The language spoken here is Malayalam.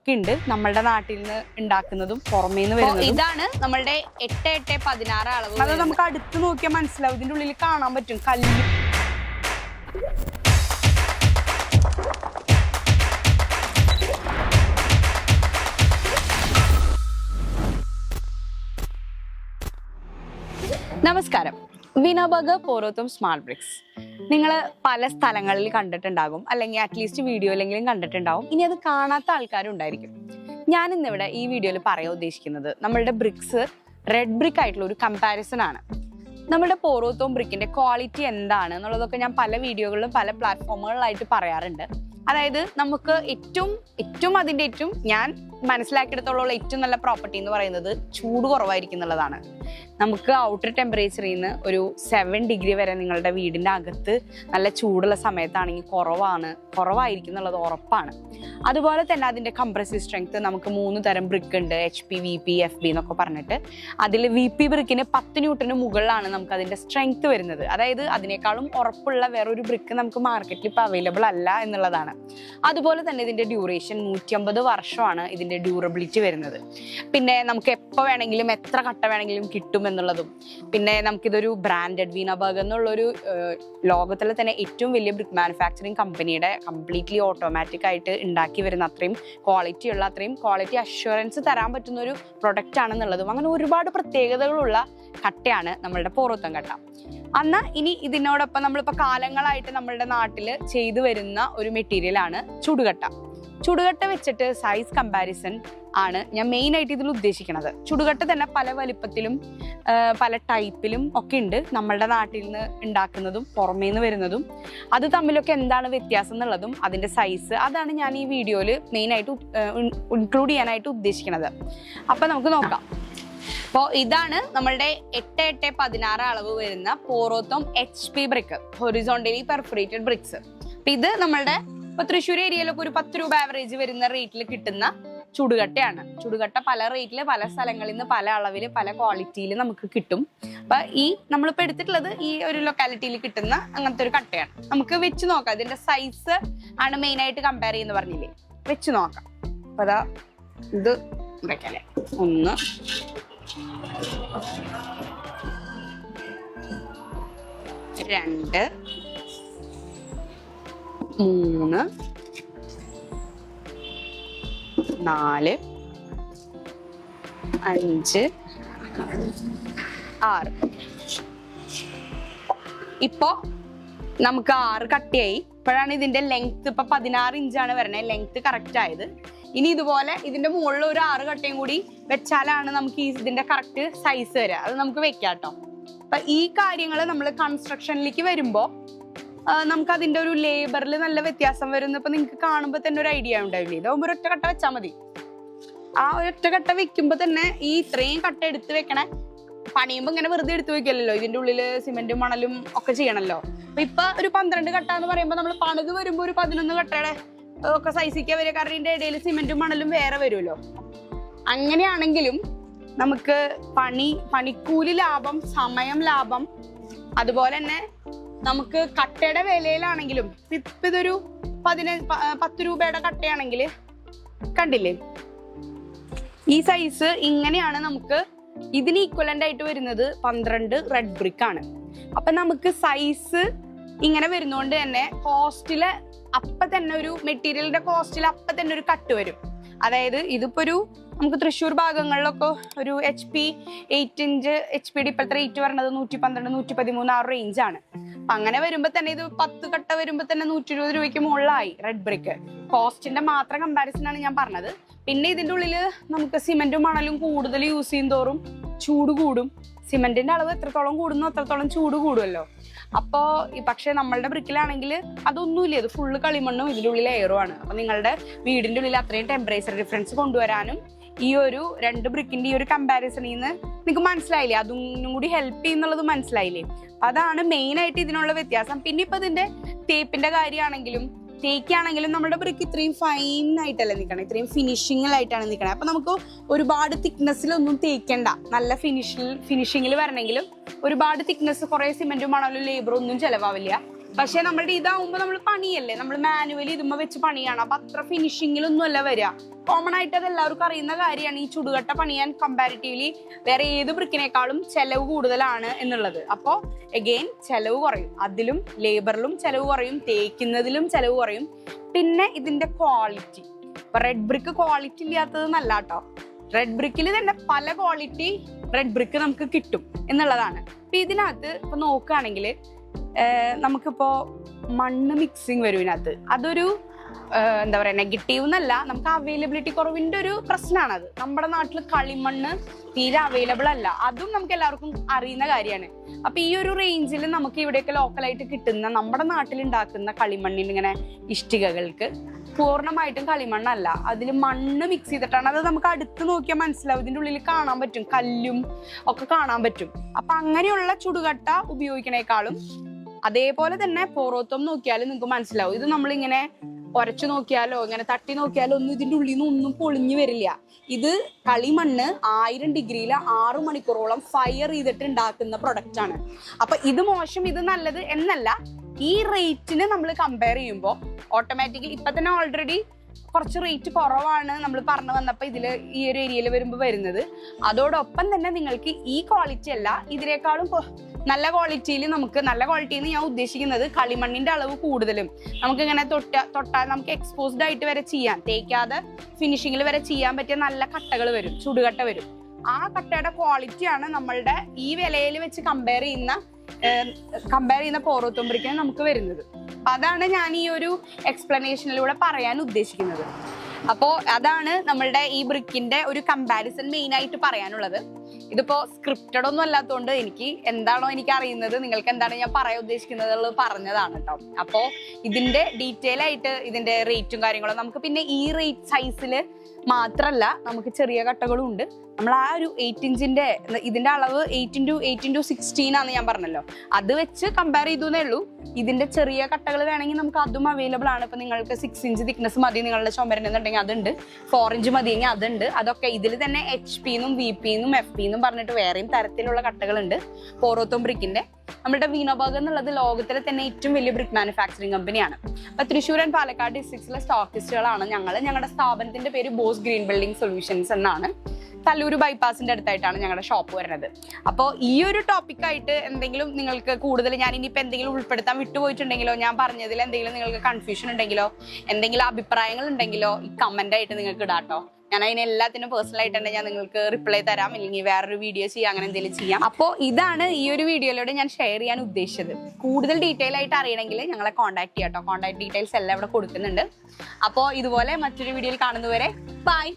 ഒക്കെ ഉണ്ട് നമ്മളുടെ നാട്ടിൽ നിന്ന് ഉണ്ടാക്കുന്നതും പുറമേ നിന്ന് വരുന്നത്. ഇതാണ് നമ്മളുടെ 8-8-16 അളവ്. അത് നമുക്ക് അടുത്ത് നോക്കിയാൽ മനസ്സിലാവും. ഇതിന്റെ ഉള്ളിൽ കാണാൻ പറ്റും കല്ല്. നമസ്കാരം. വിനോബർഗർ പോരോത്തും സ്മാർട്ട് ബ്രിക്സ് നിങ്ങൾ പല സ്ഥലങ്ങളിൽ കണ്ടിട്ടുണ്ടാകും, അല്ലെങ്കിൽ അറ്റ്ലീസ്റ്റ് വീഡിയോയിലെങ്കിലും കണ്ടിട്ടുണ്ടാവും. ഇനി അത് കാണാത്ത ആൾക്കാരും ഉണ്ടായിരിക്കും. ഞാൻ ഇന്നിവിടെ ഈ വീഡിയോയിൽ പറയാൻ ഉദ്ദേശിക്കുന്നത് നമ്മളുടെ ബ്രിക്സ് റെഡ് ബ്രിക്ക് ആയിട്ടുള്ള ഒരു കമ്പാരിസൺ ആണ്. നമ്മുടെ പോരോത്തോം ബ്രിക്കിന്റെ ക്വാളിറ്റി എന്താണ് എന്നുള്ളതൊക്കെ ഞാൻ പല വീഡിയോകളിലും പല പ്ലാറ്റ്ഫോമുകളിലായിട്ട് പറയാറുണ്ട്. അതായത് നമുക്ക് ഏറ്റവും ഞാൻ മനസ്സിലാക്കിയെടുത്തോളം ഏറ്റവും നല്ല പ്രോപ്പർട്ടി എന്ന് പറയുന്നത് ചൂട് കുറവായിരിക്കും എന്നുള്ളതാണ്. നമുക്ക് ഔട്ടർ ടെമ്പറേച്ചറിൽ നിന്ന് ഒരു 7 ഡിഗ്രി വരെ നിങ്ങളുടെ വീടിൻ്റെ അകത്ത് നല്ല ചൂടുള്ള സമയത്താണെങ്കിൽ കുറവായിരിക്കും എന്നുള്ളത് ഉറപ്പാണ്. അതുപോലെ തന്നെ അതിൻ്റെ കംപ്രസീവ് സ്ട്രെങ്ത് നമുക്ക് 3 തരം ബ്രിക്ക് ഉണ്ട്, HP, VP, FB എന്നൊക്കെ പറഞ്ഞിട്ട്. അതിൽ VP ബ്രിക്കിന് 10 ന്യൂട്ടന് മുകളിലാണ് നമുക്ക് അതിൻ്റെ സ്ട്രെങ്ത് വരുന്നത്. അതായത് അതിനേക്കാളും ഉറപ്പുള്ള വേറൊരു ബ്രിക്ക് നമുക്ക് മാർക്കറ്റിൽ ഇപ്പോൾ അവൈലബിൾ അല്ല എന്നുള്ളതാണ്. അതുപോലെ തന്നെ ഇതിൻ്റെ ഡ്യൂറേഷൻ 150 വർഷമാണ് ഇതിൻ്റെ ഡ്യൂറബിലിറ്റി വരുന്നത്. പിന്നെ നമുക്ക് എപ്പോൾ വേണമെങ്കിലും എത്ര കട്ട വേണമെങ്കിലും കിട്ടും എന്നുള്ളതും, പിന്നെ നമുക്കിതൊരു ബ്രാൻഡഡ് വിനോബർഗർ എന്നുള്ളൊരു ലോകത്തിലെ തന്നെ ഏറ്റവും വലിയ ബ്രിക്ക് മാനുഫാക്ചറിങ് കമ്പനിയുടെ കംപ്ലീറ്റ്ലി ഓട്ടോമാറ്റിക് ആയിട്ട് ഉണ്ടാക്കി വരുന്ന അത്രയും ക്വാളിറ്റി അഷ്വറൻസ് തരാൻ പറ്റുന്ന ഒരു പ്രൊഡക്റ്റ് ആണെന്നുള്ളതും, അങ്ങനെ ഒരുപാട് പ്രത്യേകതകളുള്ള കട്ടയാണ് നമ്മളുടെ പോരോത്തം കട്ട. ഇനി ഇതിനോടൊപ്പം നമ്മളിപ്പോൾ കാലങ്ങളായിട്ട് നമ്മളുടെ നാട്ടിൽ ചെയ്തു വരുന്ന ഒരു മെറ്റീരിയലാണ് ചുടുകട്ട. ചുടുകട്ട വെച്ചിട്ട് സൈസ് കമ്പാരിസൺ ആണ് ഞാൻ മെയിൻ ആയിട്ട് ഇതിൽ ഉദ്ദേശിക്കുന്നത്. ചുടുകട്ട തന്നെ പല വലിപ്പത്തിലും പല ടൈപ്പിലും ഒക്കെ ഉണ്ട്. നമ്മളുടെ നാട്ടിൽ നിന്ന് ഉണ്ടാക്കുന്നതും പുറമേ നിന്ന് വരുന്നതും അത് തമ്മിലൊക്കെ എന്താണ് വ്യത്യാസം എന്നുള്ളതും അതിൻ്റെ സൈസ്, അതാണ് ഞാൻ ഈ വീഡിയോയിൽ മെയിനായിട്ട് ഇൻക്ലൂഡ് ചെയ്യാനായിട്ട് ഉദ്ദേശിക്കുന്നത്. അപ്പം നമുക്ക് നോക്കാം. അപ്പോൾ ഇതാണ് നമ്മളുടെ 8-8-16 അളവ് വരുന്ന Porotherm HP brick, horizontally perforated bricks. ഇത് നമ്മളുടെ ഇപ്പൊ തൃശ്ശൂർ ഏരിയയിലൊക്കെ ഒരു 10 രൂപ ആവറേജ് വരുന്ന റേറ്റിൽ കിട്ടുന്ന ചുടുകട്ടയാണ്. ചുടുകട്ട പല റേറ്റിൽ പല സ്ഥലങ്ങളിൽ നിന്ന് പല അളവിൽ പല ക്വാളിറ്റിയിൽ നമുക്ക് കിട്ടും. അപ്പൊ നമ്മളിപ്പോൾ എടുത്തിട്ടുള്ളത് ഈ ഒരു ലൊക്കാലിറ്റിയിൽ കിട്ടുന്ന അങ്ങനത്തെ ഒരു കട്ടയാണ്. നമുക്ക് വെച്ച് നോക്കാം. ഇതിന്റെ സൈസ് ആണ് മെയിൻ ആയിട്ട് കമ്പയർ ചെയ്യുന്ന പറഞ്ഞില്ലേ, വെച്ച് നോക്കാം. അപ്പൊ അതാ ഇത് വെക്കല്ലേ, 1 2 3 4 5 6. ഇപ്പോ നമുക്ക് 6 കട്ടയായി. ഇപ്പോഴാണ് ഇതിന്റെ ലെങ്ത് ഇപ്പൊ 16 ഇഞ്ചാണ് വരണേ, ലെങ്ത് കറക്റ്റ് ആയത്. ഇനി ഇതുപോലെ ഇതിന്റെ മുകളിൽ ഒരു 6 കട്ടയും കൂടി വെച്ചാലാണ് നമുക്ക് ഇതിന്റെ കറക്റ്റ് സൈസ് വരിക. അത് നമുക്ക് വെക്കാം കേട്ടോ. അപ്പൊ ഈ കാര്യങ്ങൾ നമ്മൾ കൺസ്ട്രക്ഷനിലേക്ക് വരുമ്പോ നമുക്ക് അതിന്റെ ഒരു ലേബറിൽ നല്ല വ്യത്യാസം വരുന്നു. ഇപ്പൊ നിങ്ങൾക്ക് കാണുമ്പോൾ തന്നെ ഒരു ഐഡിയ ഉണ്ടാവില്ലേ, ഇതാവുമ്പോ ഒരൊറ്റ കട്ട വെച്ചാൽ മതി. ആ ഒരൊറ്റ കട്ട വെക്കുമ്പോ തന്നെ ഈ ഇത്രയും കട്ട എടുത്ത് വെക്കണേ, പണിയുമ്പോ ഇങ്ങനെ വെറുതെ എടുത്ത് വെക്കല്ലോ, ഇതിന്റെ ഉള്ളില് സിമെന്റും മണലും ഒക്കെ ചെയ്യണല്ലോ. അപ്പൊ ഇപ്പൊ ഒരു 12 കട്ട എന്ന് പറയുമ്പോൾ നമ്മൾ പണിത് വരുമ്പോ ഒരു 11 കട്ടയുടെ ഒക്കെ സൈസിക്കാൻ വരിക. കാരണം ഇതിന്റെ ഇടയിൽ സിമെന്റും മണലും വേറെ വരുമല്ലോ. അങ്ങനെയാണെങ്കിലും നമുക്ക് പണിക്കൂലി ലാഭം, സമയം ലാഭം, അതുപോലെ തന്നെ നമുക്ക് കട്ടയുടെ വിലയിലാണെങ്കിലും ഇപ്പൊ ഇതൊരു 10 രൂപയുടെ കട്ടയാണെങ്കിൽ കണ്ടില്ലേ, ഈ സൈസ് ഇങ്ങനെയാണ്. നമുക്ക് ഇതിന് ഈക്വലന്റ് ആയിട്ട് വരുന്നത് 12 റെഡ് ബ്രിക്ക് ആണ്. അപ്പൊ നമുക്ക് സൈസ് ഇങ്ങനെ വരുന്നോണ്ട് തന്നെ കോസ്റ്റില് അപ്പൊ തന്നെ ഒരു മെറ്റീരിയലിന്റെ കോസ്റ്റിൽ അപ്പൊ തന്നെ ഒരു കട്ട് വരും. അതായത് ഇതിപ്പോ നമുക്ക് തൃശ്ശൂർ ഭാഗങ്ങളിലൊക്കെ ഒരു HP 8 ഇഞ്ച് HP ഇപ്പോഴത്തെ റേറ്റ് പറഞ്ഞത് 112, 113 ആ റേഞ്ചാണ്. അപ്പൊ അങ്ങനെ വരുമ്പോ തന്നെ ഇത് 10 കട്ട വരുമ്പോ തന്നെ 120 രൂപയ്ക്ക് മുകളിലായി റെഡ് ബ്രിക്ക്. കോസ്റ്റിന്റെ മാത്രം കമ്പാരിസൺ ആണ് ഞാൻ പറഞ്ഞത്. പിന്നെ ഇതിന്റെ ഉള്ളിൽ നമുക്ക് സിമെന്റും മണലും കൂടുതൽ യൂസ് ചെയ്യും തോറും ചൂട് കൂടും. സിമെന്റിന്റെ അളവ് എത്രത്തോളം കൂടുന്നു അത്രത്തോളം ചൂട് കൂടുമല്ലോ. അപ്പോ പക്ഷെ നമ്മളുടെ ബ്രിക്കിലാണെങ്കിൽ അതൊന്നുമില്ല, ഇത് ഫുള്ള് കളിമണ്ണും ഇതിന്റെ ഉള്ളിൽ എയറും ആണ്. അപ്പൊ നിങ്ങളുടെ വീടിന്റെ ഉള്ളിൽ അത്രയും ടെമ്പറേച്ചർ ഡിഫറൻസ് കൊണ്ടുവരാനും ഈ ഒരു 2 ബ്രിക്കിന്റെ ഈ ഒരു കമ്പാരിസണിൽ നിന്ന് നിങ്ങൾക്ക് മനസ്സിലായില്ലേ, അതൊന്നും കൂടി ഹെൽപ്പ് ചെയ്യുന്നുള്ളത് മനസ്സിലായില്ലേ. അതാണ് മെയിൻ ആയിട്ട് ഇതിനുള്ള വ്യത്യാസം. പിന്നെ ഇപ്പൊ ഇതിന്റെ തേപ്പിന്റെ കാര്യമാണെങ്കിലും തേക്കാണെങ്കിലും നമ്മുടെ ബ്രിക്ക് ഇത്രയും ഫൈൻ ആയിട്ടല്ലേ നിൽക്കണം, ഇത്രയും ഫിനിഷിങ്ങിലായിട്ടാണ് നിൽക്കണത്. അപ്പൊ നമുക്ക് ഒരുപാട് തിക്നെസ്സിലൊന്നും തേക്കണ്ട. നല്ല ഫിനിഷിങ്ങിൽ വരണമെങ്കിലും ഒരുപാട് തിക്നെസ്, കുറെ സിമെന്റും മണലും ലേബറും ഒന്നും ചെലവാവില്ല. പക്ഷെ നമ്മളുടെ ഇതാവുമ്പോ നമ്മൾ പണിയല്ലേ, നമ്മൾ മാനുവലി ഇതുമ്പോ വെച്ച് പണിയാണ്. അപ്പൊ അത്ര ഫിനിഷിങ്ങിലൊന്നും അല്ല വരിക. കോമൺ ആയിട്ട് അത് എല്ലാവർക്കും അറിയുന്ന കാര്യമാണ് ഈ ചുടുകട്ട പണിയാൻ കമ്പാരിറ്റീവ്ലി വേറെ ഏത് ബ്രിക്കിനേക്കാളും ചെലവ് കൂടുതലാണ് എന്നുള്ളത്. അപ്പോ അഗെയിൻ ചെലവ് കുറയും, അതിലും ലേബറിലും ചെലവ് കുറയും, തേക്കുന്നതിലും ചെലവ് കുറയും. പിന്നെ ഇതിന്റെ ക്വാളിറ്റി, ഇപ്പൊ റെഡ് ബ്രിക്ക് ക്വാളിറ്റി ഇല്ലാത്തത് നല്ല കേട്ടോ. റെഡ് ബ്രിക്കിൽ തന്നെ പല ക്വാളിറ്റി റെഡ് ബ്രിക്ക് നമുക്ക് കിട്ടും എന്നുള്ളതാണ്. അപ്പൊ ഇതിനകത്ത് ഇപ്പൊ നോക്കുകയാണെങ്കിൽ നമുക്കിപ്പോ മണ്ണ് മിക്സിങ് വരും ഇതിനകത്ത്. അതൊരു എന്താ പറയാ നെഗറ്റീവ് എന്നല്ല, നമുക്ക് അവൈലബിലിറ്റി കുറവിന്റെ ഒരു പ്രശ്നമാണത്. നമ്മുടെ നാട്ടിൽ കളിമണ്ണ് തീരെ അവൈലബിൾ അല്ല, അതും നമുക്ക് എല്ലാവർക്കും അറിയുന്ന കാര്യമാണ്. അപ്പൊ ഈ ഒരു റേഞ്ചിൽ നമുക്ക് ഇവിടെയൊക്കെ ലോക്കലായിട്ട് കിട്ടുന്ന നമ്മുടെ നാട്ടിൽ ഉണ്ടാക്കുന്ന കളിമണ്ണിന് ഇങ്ങനെ ഇഷ്ടികകൾക്ക് പൂർണ്ണമായിട്ടും കളിമണ്ണല്ല, അതിൽ മണ്ണ് മിക്സ് ചെയ്തിട്ടാണ്. അത് നമുക്ക് അടുത്ത് നോക്കിയാൽ മനസ്സിലാവും, ഇതിന്റെ ഉള്ളിൽ കാണാൻ പറ്റും, കല്ലും ഒക്കെ കാണാൻ പറ്റും. അപ്പൊ അങ്ങനെയുള്ള ചുടുകട്ട ഉപയോഗിക്കണേക്കാളും അതേപോലെ തന്നെ പോറോത്തം നോക്കിയാലും നിങ്ങൾക്ക് മനസ്സിലാവും. ഇത് നമ്മളിങ്ങനെ ഉരച്ചു നോക്കിയാലോ ഇങ്ങനെ തട്ടി നോക്കിയാലോ ഒന്നും ഇതിന്റെ ഉള്ളിൽ നിന്ന് ഒന്നും പൊളിഞ്ഞു വരില്ല. ഇത് കളിമണ്ണ് 1000 ഡിഗ്രിയിൽ 6 മണിക്കൂറോളം ഫയർ ചെയ്തിട്ട് ഉണ്ടാക്കുന്ന പ്രൊഡക്റ്റ് ആണ്. അപ്പൊ ഇത് മോശം ഇത് നല്ലത് എന്നല്ല, ഈ റേറ്റിന് നമ്മൾ കമ്പയർ ചെയ്യുമ്പോൾ ഓട്ടോമാറ്റിക്കലി ഇപ്പൊ തന്നെ ഓൾറെഡി കുറച്ച് റേറ്റ് കുറവാണ് നമ്മൾ പറഞ്ഞു വന്നപ്പോൾ ഇതിൽ ഈ ഒരു ഏരിയയിൽ വരുമ്പോൾ വരുന്നത്. അതോടൊപ്പം തന്നെ നിങ്ങൾക്ക് ഈ ക്വാളിറ്റി അല്ല, ഇതിനേക്കാളും നല്ല ക്വാളിറ്റിയിൽ നമുക്ക്, നല്ല ക്വാളിറ്റി എന്ന് ഞാൻ ഉദ്ദേശിക്കുന്നത് കളിമണ്ണിന്റെ അളവ് കൂടുതലും നമുക്കിങ്ങനെ തൊട്ടാൽ നമുക്ക് എക്സ്പോസ്ഡ് ആയിട്ട് വരെ ചെയ്യാൻ, തേക്കാതെ ഫിനിഷിങ്ങിൽ വരെ ചെയ്യാൻ പറ്റിയ നല്ല കട്ടകൾ വരും, ചുടുകട്ട വരും. ആ കട്ടയുടെ ക്വാളിറ്റിയാണ് നമ്മളുടെ ഈ വിലയിൽ വെച്ച് കമ്പയർ ചെയ്യുന്ന പോറോത്തും ബ്രിക്കിന് നമുക്ക് വരുന്നത്. അതാണ് ഞാൻ ഈ ഒരു എക്സ്പ്ലനേഷനിലൂടെ പറയാൻ ഉദ്ദേശിക്കുന്നത്. അപ്പോ അതാണ് നമ്മളുടെ ഈ ബ്രിക്കിന്റെ ഒരു കമ്പാരിസൺ മെയിൻ ആയിട്ട് പറയാനുള്ളത്. ഇതിപ്പോ സ്ക്രിപ്റ്റഡ് ഒന്നും അല്ലാത്തതുകൊണ്ട് എനിക്ക് എന്താണോ എനിക്ക് അറിയുന്നത്, നിങ്ങൾക്ക് എന്താണ് ഞാൻ പറയാൻ ഉദ്ദേശിക്കുന്നത് പറഞ്ഞതാണ് കേട്ടോ. അപ്പോ ഇതിന്റെ ഡീറ്റെയിൽ ആയിട്ട് ഇതിന്റെ റേറ്റും കാര്യങ്ങളും നമുക്ക് പിന്നെ ഈ റേറ്റ് സൈസിൽ മാത്രല്ല നമുക്ക് ചെറിയ കട്ടകളും ഉണ്ട്. നമ്മൾ ആ ഒരു 8 ഇഞ്ചിന്റെ ഇതിന്റെ അളവ് 8x8x16 ആണെന്ന് ഞാൻ പറഞ്ഞല്ലോ, അത് വെച്ച് കമ്പയർ ചെയ്തേ ഉള്ളൂ. ഇതിന്റെ ചെറിയ കട്ടകൾ വേണമെങ്കിൽ നമുക്ക് അതും അവൈലബിൾ ആണ്. ഇപ്പൊ നിങ്ങൾക്ക് 6 ഇഞ്ച് തിക്നെസ് മതി നിങ്ങളുടെ ചുമരനെന്നുണ്ടെങ്കിൽ അതുണ്ട്, 4 ഇഞ്ച് മതിയെങ്കിൽ അതുണ്ട്. അതൊക്കെ ഇതിൽ തന്നെ HP ന്നും VP ന്നും FP ന്നും പറഞ്ഞിട്ട് വേറെയും തരത്തിലുള്ള കട്ടകളുണ്ട് പോറോത്തും ബ്രിക്കിന്റെ. നമ്മുടെ വീണോബർഗ് എന്നുള്ളത് ലോകത്തിലെ തന്നെ ഏറ്റവും വലിയ ബ്രിക്ക് മാനുഫാക്ചറിങ് കമ്പനിയാണ്. അപ്പൊ തൃശ്ശൂർ ആൻഡ് പാലക്കാട് ഡിസ്ട്രിക്ട്സിലെ സ്റ്റോക്കിസ്റ്റുകളാണ് ഞങ്ങൾ. ഞങ്ങളുടെ സ്ഥാപനത്തിന്റെ പേര് ബോസ് ഗ്രീൻ ബിൽഡിംഗ് സൊല്യൂഷൻസ് എന്നാണ്. തല്ലൂർ ബൈപ്പാസിന്റെ അടുത്തായിട്ടാണ് ഞങ്ങളുടെ ഷോപ്പ് വരുന്നത്. അപ്പോൾ ഈ ഒരു ടോപ്പിക്കായിട്ട് എന്തെങ്കിലും നിങ്ങൾക്ക് കൂടുതൽ ഞാൻ ഇനിയിപ്പോൾ എന്തെങ്കിലും ഉൾപ്പെടുത്താൻ വിട്ടുപോയിട്ടുണ്ടെങ്കിലോ, ഞാൻ പറഞ്ഞതിൽ എന്തെങ്കിലും നിങ്ങൾക്ക് കൺഫ്യൂഷൻ ഉണ്ടെങ്കിലോ, എന്തെങ്കിലും അഭിപ്രായങ്ങൾ ഉണ്ടെങ്കിലോ ഈ കമന്റ് ആയിട്ട് നിങ്ങൾക്ക് ഇടാട്ടോ. ഞാൻ അതിന് എല്ലാത്തിനും പേഴ്സണലായിട്ട് തന്നെ ഞാൻ നിങ്ങൾക്ക് റിപ്ലൈ തരാം, അല്ലെങ്കിൽ വേറൊരു വീഡിയോ ചെയ്യാം, അങ്ങനെ എന്തെങ്കിലും ചെയ്യാം. അപ്പോൾ ഇതാണ് ഈ ഒരു വീഡിയോയിലൂടെ ഞാൻ ഷെയർ ചെയ്യാൻ ഉദ്ദേശിച്ചത്. കൂടുതൽ ഡീറ്റെയിൽ ആയിട്ട് അറിയണമെങ്കിൽ ഞങ്ങളെ കോൺടാക്ട് ചെയ്യാം കേട്ടോ. കോൺടാക്ട് ഡീറ്റെയിൽസ് എല്ലാം ഇവിടെ കൊടുക്കുന്നുണ്ട്. അപ്പോൾ ഇതുപോലെ മറ്റൊരു വീഡിയോയിൽ കാണുന്നവരെ ബൈ.